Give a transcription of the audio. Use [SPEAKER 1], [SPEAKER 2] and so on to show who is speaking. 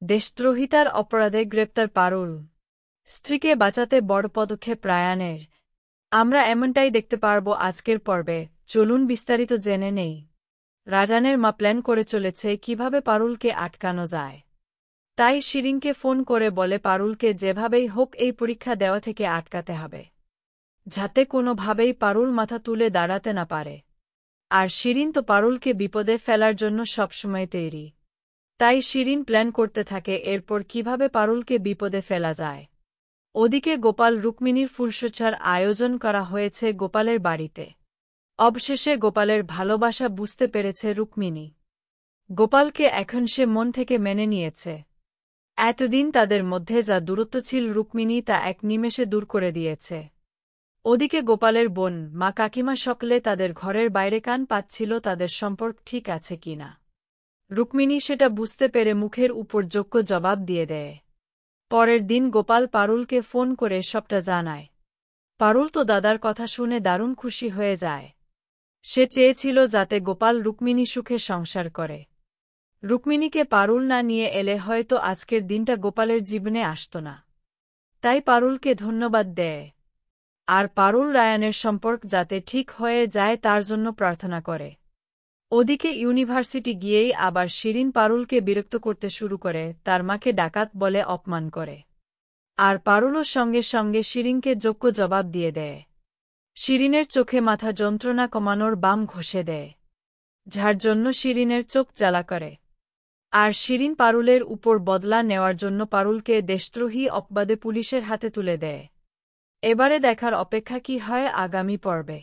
[SPEAKER 1] দেশদ্রোহিতার অপরাধে গ্রেপ্তার পারুল, স্ত্রীকে বাঁচাতে বড় পদক্ষেপ রায়ানের। আমরা এমনটাই দেখতে পারব আজকের পর্বে, চলুন বিস্তারিত জেনে নেই। রাজানের মা প্ল্যান করে চলেছে কিভাবে পারুলকে আটকানো যায়। তাই শিরিনকে ফোন করে বলে পারুলকে যেভাবেই হোক এই পরীক্ষা দেওয়া থেকে আটকাতে হবে, যাতে কোনোভাবেই পারুল মাথা তুলে দাঁড়াতে না পারে। আর শিরিন তো পারুলকে বিপদে ফেলার জন্য সবসময় তৈরি। তাই শিরিন প্ল্যান করতে থাকে এরপর কিভাবে পারুলকে বিপদে ফেলা যায়। ওদিকে গোপাল রুক্মিণীর ফুলশয্যার আয়োজন করা হয়েছে গোপালের বাড়িতে। অবশেষে গোপালের ভালোবাসা বুঝতে পেরেছে রুক্মিণী। গোপালকে এখন সে মন থেকে মেনে নিয়েছে। এতদিন তাদের মধ্যে যা দূরত্ব ছিল রুক্মিণী তা এক নিমেষে দূর করে দিয়েছে। ওদিকে গোপালের বোন, মা, কাকিমা সকলে তাদের ঘরের বাইরে কান পাচ্ছিল তাদের সম্পর্ক ঠিক আছে কিনা। রুক্মিণী সেটা বুঝতে পেরে মুখের উপর যোগ্য জবাব দিয়ে দেয়। পরের দিন গোপাল পারুলকে ফোন করে সবটা জানায়। পারুল তো দাদার কথা শুনে দারুণ খুশি হয়ে যায়। সে চেয়েছিল যাতে গোপাল রুক্মিণী সুখে সংসার করে। রুক্মিণীকে পারুল না নিয়ে এলে হয়তো আজকের দিনটা গোপালের জীবনে আসত না। তাই পারুলকে ধন্যবাদ দেয়। আর পারুল রায়ানের সম্পর্ক যাতে ঠিক হয়ে যায় তার জন্য প্রার্থনা করে। ওদিকে ইউনিভার্সিটি গিয়েই আবার শিরিন পারুলকে বিরক্ত করতে শুরু করে, তার মাকে ডাকাত বলে অপমান করে। আর পারুলও সঙ্গে সঙ্গে শিরিনকে যোগ্য জবাব দিয়ে দেয়। শিরিনের চোখে মাথা যন্ত্রণা কমানোর বাম ঘষে দেয়, যার জন্য শিরিনের চোখ জ্বালা করে। আর শিরিন পারুলের উপর বদলা নেওয়ার জন্য পারুলকে দেশদ্রোহী অপবাদে পুলিশের হাতে তুলে দেয়। এবারে দেখার অপেক্ষা কি হয় আগামী পর্বে।